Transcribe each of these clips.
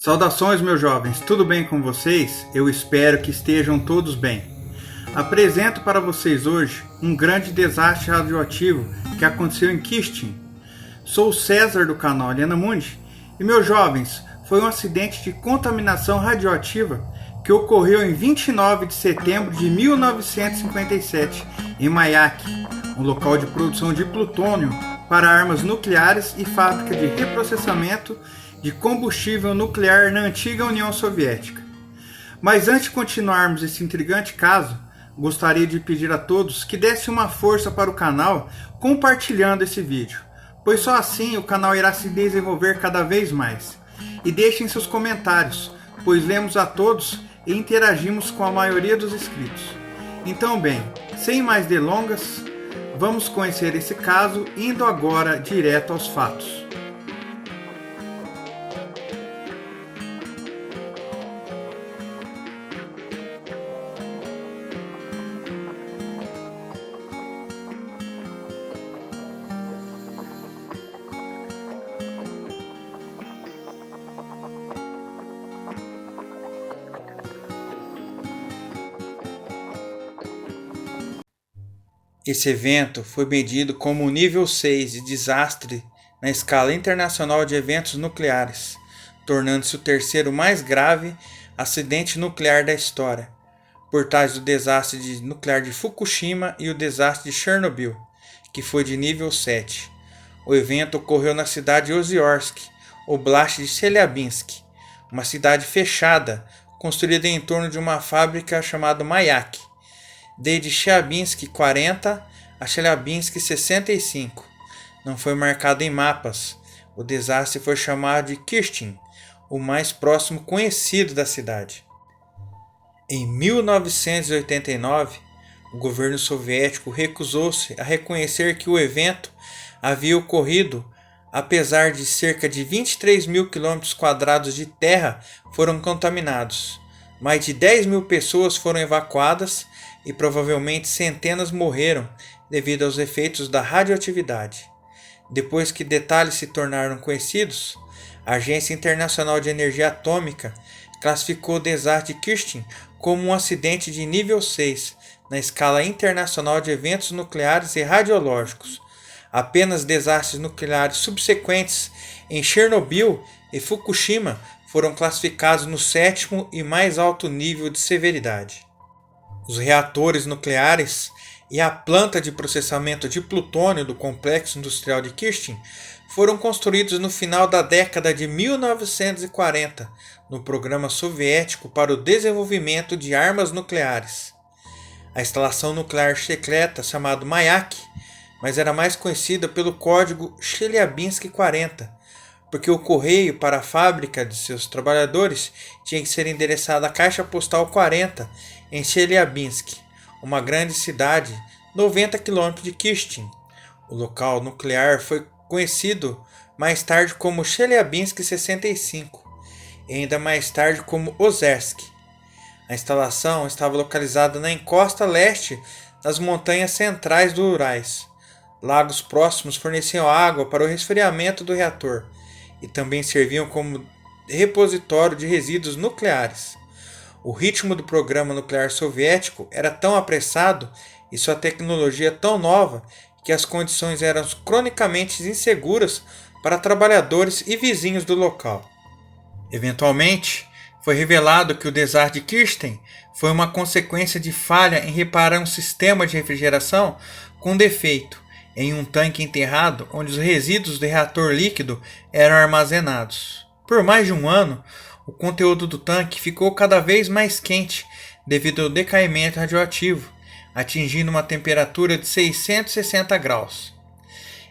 Saudações, meus jovens, tudo bem com vocês? Eu espero que estejam todos bem. Apresento para vocês hoje um grande desastre radioativo que aconteceu em Kistin. Sou o César do canal Aliena Mundi e, meus jovens, foi um acidente de contaminação radioativa que ocorreu em 29 de setembro de 1957 em Mayak, um local de produção de plutônio para armas nucleares e fábrica de reprocessamento de combustível nuclear na antiga União Soviética. Mas antes de continuarmos esse intrigante caso, gostaria de pedir a todos que dessem uma força para o canal compartilhando esse vídeo, pois só assim o canal irá se desenvolver cada vez mais. E deixem seus comentários, pois lemos a todos e interagimos com a maioria dos inscritos. Então bem, sem mais delongas, vamos conhecer esse caso indo agora direto aos fatos. Esse evento foi medido como o nível 6 de desastre na escala internacional de eventos nucleares, tornando-se o terceiro mais grave acidente nuclear da história, por trás do desastre nuclear de Fukushima e o desastre de Chernobyl, que foi de nível 7. O evento ocorreu na cidade de Oziorsk, Oblast de Chelyabinsk, uma cidade fechada, construída em torno de uma fábrica chamada Mayak, desde Chelyabinsk 40 a Chelyabinsk 65. Não foi marcado em mapas. O desastre foi chamado de Kistin, o mais próximo conhecido da cidade. Em 1989, o governo soviético recusou-se a reconhecer que o evento havia ocorrido, apesar de cerca de 23 mil km² de terra foram contaminados. Mais de 10 mil pessoas foram evacuadas e provavelmente centenas morreram devido aos efeitos da radioatividade. Depois que detalhes se tornaram conhecidos, a Agência Internacional de Energia Atômica classificou o desastre de Kistin como um acidente de nível 6 na escala internacional de eventos nucleares e radiológicos. Apenas desastres nucleares subsequentes em Chernobyl e Fukushima foram classificados no sétimo e mais alto nível de severidade. Os reatores nucleares e a planta de processamento de plutônio do complexo industrial de Kistin foram construídos no final da década de 1940 no programa soviético para o desenvolvimento de armas nucleares. A instalação nuclear secreta chamada Mayak, mas era mais conhecida pelo código Chelyabinsk 40, porque o correio para a fábrica de seus trabalhadores tinha que ser endereçado à caixa postal 40 em Chelyabinsk, uma grande cidade 90 km de Kistin. O local nuclear foi conhecido mais tarde como Chelyabinsk 65 e ainda mais tarde como Ozersk. A instalação estava localizada na encosta leste das montanhas centrais do Urais. Lagos próximos forneciam água para o resfriamento do reator e também serviam como repositório de resíduos nucleares. O ritmo do programa nuclear soviético era tão apressado e sua tecnologia tão nova que as condições eram cronicamente inseguras para trabalhadores e vizinhos do local. Eventualmente, foi revelado que o desastre de Kistin foi uma consequência de falha em reparar um sistema de refrigeração com defeito em um tanque enterrado onde os resíduos do reator líquido eram armazenados. Por mais de um ano, o conteúdo do tanque ficou cada vez mais quente devido ao decaimento radioativo, atingindo uma temperatura de 660 graus.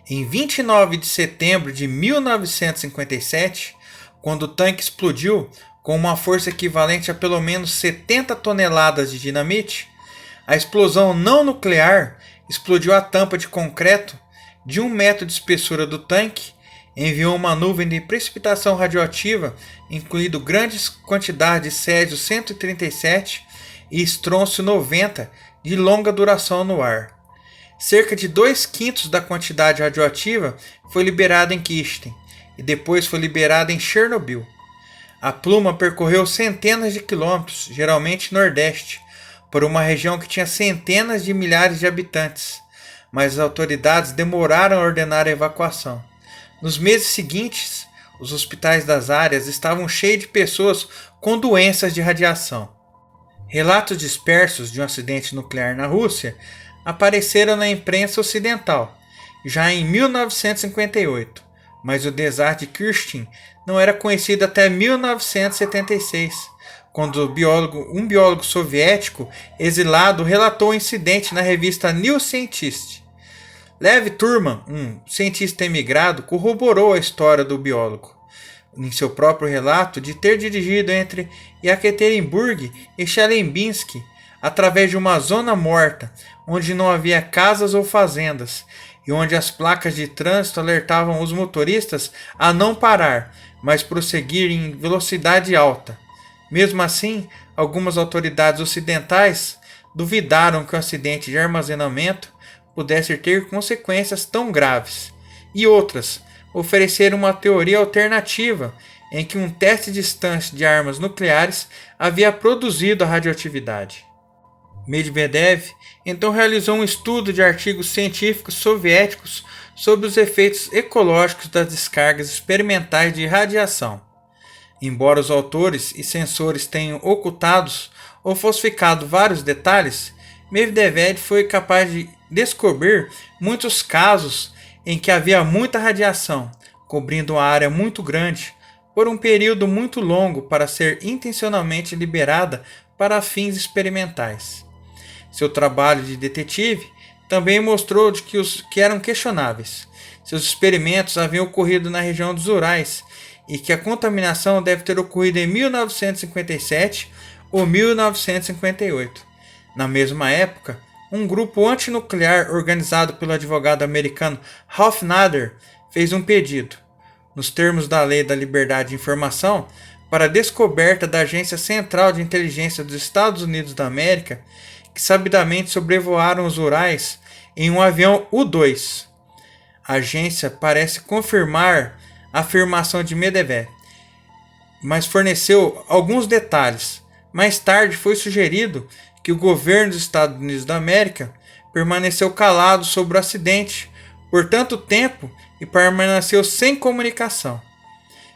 Em 29 de setembro de 1957, quando o tanque explodiu com uma força equivalente a pelo menos 70 toneladas de dinamite, a explosão não nuclear explodiu a tampa de concreto de 1 metro de espessura do tanque, enviou uma nuvem de precipitação radioativa, incluindo grandes quantidades de césio-137 e estrôncio 90 de longa duração no ar. Cerca de 2/5 da quantidade radioativa foi liberada em Kistin e depois foi liberada em Chernobyl. A pluma percorreu centenas de quilômetros, geralmente nordeste, por uma região que tinha centenas de milhares de habitantes, mas as autoridades demoraram a ordenar a evacuação. Nos meses seguintes, os hospitais das áreas estavam cheios de pessoas com doenças de radiação. Relatos dispersos de um acidente nuclear na Rússia apareceram na imprensa ocidental, já em 1958, mas o desastre de Kirchdin não era conhecido até 1976, quando um biólogo soviético exilado relatou o incidente na revista New Scientist. Lev Turman, um cientista emigrado, corroborou a história do biólogo, em seu próprio relato, de ter dirigido entre Yekaterinburg e Chelyabinsk através de uma zona morta, onde não havia casas ou fazendas, e onde as placas de trânsito alertavam os motoristas a não parar, mas prosseguir em velocidade alta. Mesmo assim, algumas autoridades ocidentais duvidaram que o acidente de armazenamento pudesse ter consequências tão graves, e outras ofereceram uma teoria alternativa em que um teste distante de armas nucleares havia produzido a radioatividade. Medvedev então realizou um estudo de artigos científicos soviéticos sobre os efeitos ecológicos das descargas experimentais de radiação. Embora os autores e censores tenham ocultado ou falsificado vários detalhes, Medvedev foi capaz de descobrir muitos casos em que havia muita radiação, cobrindo uma área muito grande, por um período muito longo para ser intencionalmente liberada para fins experimentais. Seu trabalho de detetive também mostrou que eram questionáveis. Seus experimentos haviam ocorrido na região dos Urais e que a contaminação deve ter ocorrido em 1957 ou 1958. Na mesma época, um grupo antinuclear organizado pelo advogado americano Ralph Nader fez um pedido, nos termos da Lei da Liberdade de Informação, para a descoberta da Agência Central de Inteligência dos Estados Unidos da América, que sabidamente sobrevoaram os Urais em um avião U-2. A agência parece confirmar a afirmação de Medvedev, mas forneceu alguns detalhes. Mais tarde foi sugerido que o governo dos Estados Unidos da América permaneceu calado sobre o acidente por tanto tempo e permaneceu sem comunicação.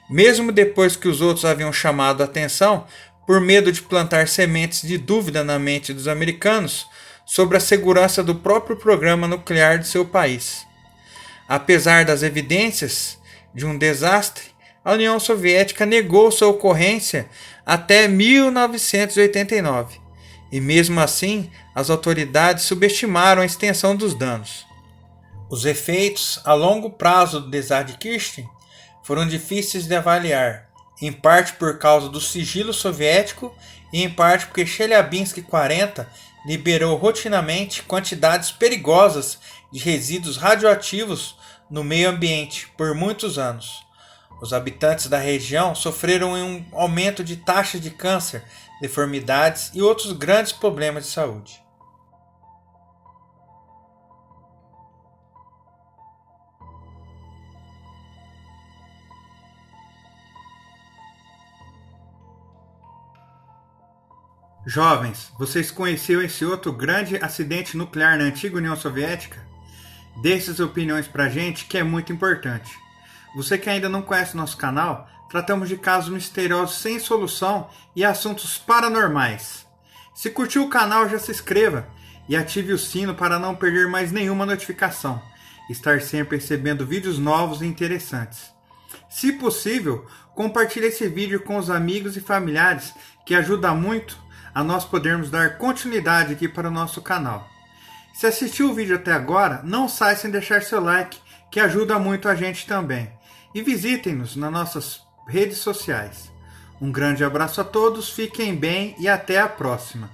Mesmo depois que os outros haviam chamado a atenção, por medo de plantar sementes de dúvida na mente dos americanos sobre a segurança do próprio programa nuclear de seu país. Apesar das evidências de um desastre, a União Soviética negou sua ocorrência até 1989, e mesmo assim as autoridades subestimaram a extensão dos danos. Os efeitos a longo prazo do desastre de Kirchdin foram difíceis de avaliar, em parte por causa do sigilo soviético e em parte porque Chelyabinsk-40 liberou rotineiramente quantidades perigosas de resíduos radioativos no meio ambiente por muitos anos. Os habitantes da região sofreram um aumento de taxas de câncer, deformidades e outros grandes problemas de saúde. Jovens, vocês conheceram esse outro grande acidente nuclear na antiga União Soviética? Deixe suas opiniões pra gente, que é muito importante. Você que ainda não conhece nosso canal, tratamos de casos misteriosos sem solução e assuntos paranormais. Se curtiu o canal, já se inscreva e ative o sino para não perder mais nenhuma notificação. Estar sempre recebendo vídeos novos e interessantes. Se possível, compartilhe esse vídeo com os amigos e familiares, que ajuda muito a nós podermos dar continuidade aqui para o nosso canal. Se assistiu o vídeo até agora, não saia sem deixar seu like, que ajuda muito a gente também. E visitem-nos nas nossas redes sociais. Um grande abraço a todos, fiquem bem e até a próxima.